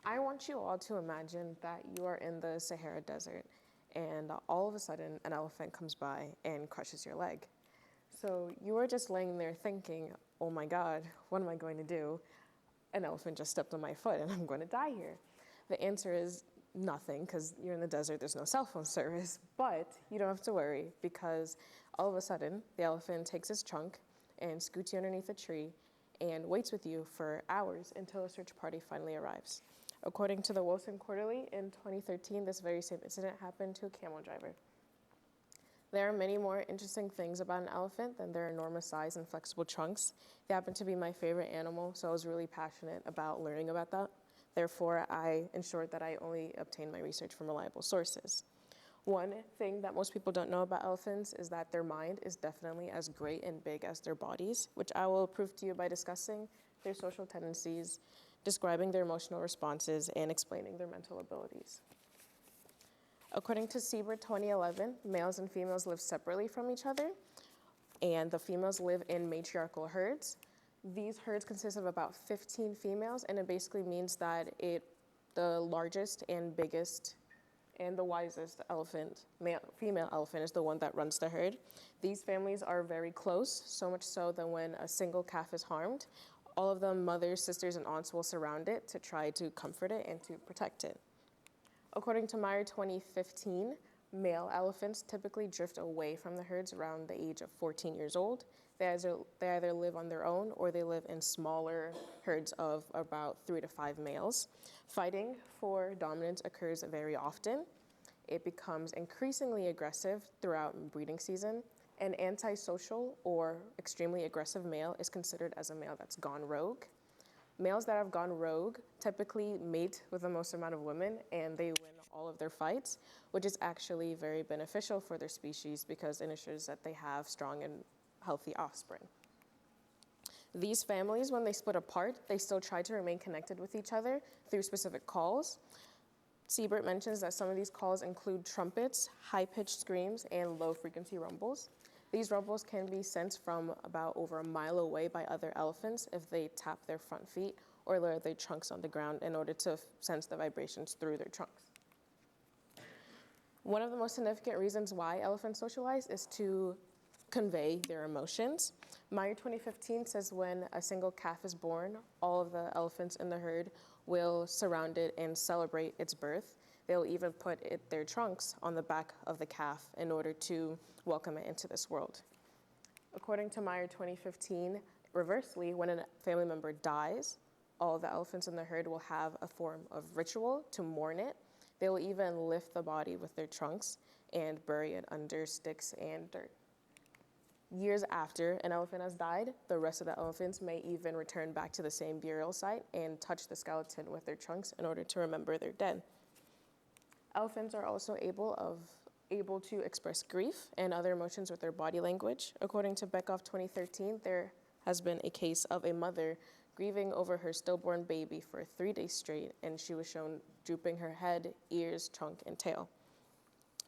I want you all to imagine that you are in the Sahara Desert and all of a sudden an elephant comes by and crushes your leg. So you are just laying there thinking, oh my God, what am I going to do? An elephant just stepped on my foot and I'm going to die here. The answer is nothing because you're in the desert, there's no cell phone service, but you don't have to worry because all of a sudden the elephant takes his trunk and scoots you underneath a tree and waits with you for hours until a search party finally arrives. According to the Wilson Quarterly, in 2013, this very same incident happened to a camel driver. There are many more interesting things about an elephant than their enormous size and flexible trunks. They happen to be my favorite animal, so I was really passionate about learning about that. Therefore, I ensured that I only obtained my research from reliable sources. One thing that most people don't know about elephants is that their mind is definitely as great and big as their bodies, which I will prove to you by discussing their social tendencies, describing their emotional responses, and explaining their mental abilities. According to Siebert 2011, males and females live separately from each other, and the females live in matriarchal herds. These herds consist of about 15 females, and it basically means that the largest and biggest and the wisest elephant, female elephant, is the one that runs the herd. These families are very close, so much so that when a single calf is harmed, all of the mothers, sisters, and aunts will surround it to try to comfort it and to protect it. According to Meyer 2015, male elephants typically drift away from the herds around the age of 14 years old. They either live on their own or they live in smaller herds of about 3 to 5 males. Fighting for dominance occurs very often. It becomes increasingly aggressive throughout breeding season. An antisocial or extremely aggressive male is considered as a male that's gone rogue. Males that have gone rogue typically mate with the most amount of women and they win all of their fights, which is actually very beneficial for their species because it ensures that they have strong and healthy offspring. These families, when they split apart, they still try to remain connected with each other through specific calls. Siebert mentions that some of these calls include trumpets, high-pitched screams, and low-frequency rumbles. These rumbles can be sensed from about over a mile away by other elephants if they tap their front feet or lower their trunks on the ground in order to sense the vibrations through their trunks. One of the most significant reasons why elephants socialize is to convey their emotions. Meyer 2015 says when a single calf is born, all of the elephants in the herd will surround it and celebrate its birth. They'll even put their trunks on the back of the calf in order to welcome it into this world. According to Meyer 2015, reversely, when a family member dies, all the elephants in the herd will have a form of ritual to mourn it. They will even lift the body with their trunks and bury it under sticks and dirt. Years after an elephant has died, the rest of the elephants may even return back to the same burial site and touch the skeleton with their trunks in order to remember their dead. Elephants are also able to express grief and other emotions with their body language. According to Beckhoff 2013, there has been a case of a mother grieving over her stillborn baby for 3 days straight, and she was shown drooping her head, ears, trunk, and tail.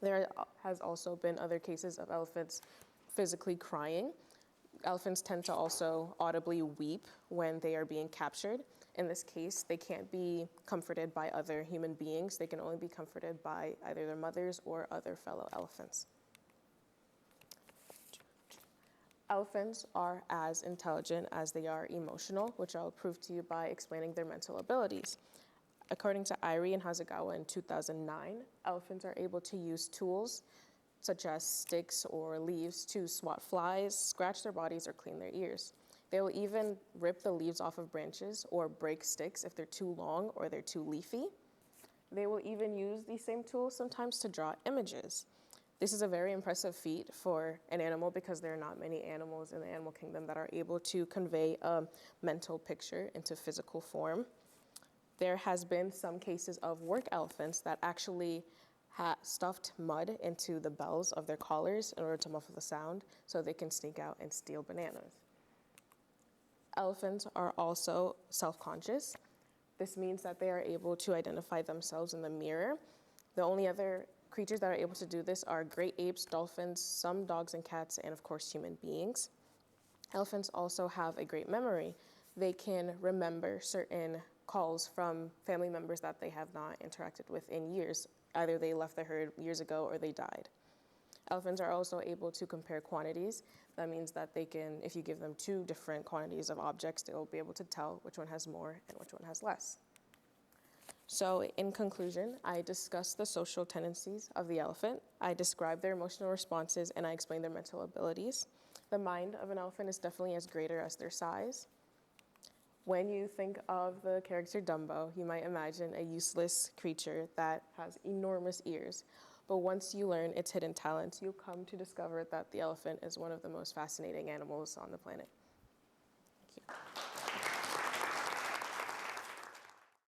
There has also been other cases of elephants physically crying. Elephants tend to also audibly weep when they are being captured. In this case, they can't be comforted by other human beings. They can only be comforted by either their mothers or other fellow elephants. Elephants are as intelligent as they are emotional, which I'll prove to you by explaining their mental abilities. According to Irie and Hasegawa in 2009, elephants are able to use tools such as sticks or leaves to swat flies, scratch their bodies, or clean their ears. They will even rip the leaves off of branches or break sticks if they're too long or they're too leafy. They will even use these same tools sometimes to draw images. This is a very impressive feat for an animal because there are not many animals in the animal kingdom that are able to convey a mental picture into physical form. There has been some cases of work elephants that actually stuffed mud into the bells of their collars in order to muffle the sound so they can sneak out and steal bananas. Elephants are also self-conscious. This means that they are able to identify themselves in the mirror. The only other creatures that are able to do this are great apes, dolphins, some dogs and cats, and of course human beings. Elephants also have a great memory. They can remember certain calls from family members that they have not interacted with in years. Either they left the herd years ago or they died. Elephants are also able to compare quantities. That means that they can, if you give them two different quantities of objects, they'll be able to tell which one has more and which one has less. So in conclusion, I discussed the social tendencies of the elephant. I described their emotional responses and I explained their mental abilities. The mind of an elephant is definitely as greater as their size. When you think of the character Dumbo, you might imagine a useless creature that has enormous ears. But once you learn its hidden talents, you'll come to discover that the elephant is one of the most fascinating animals on the planet. Thank you.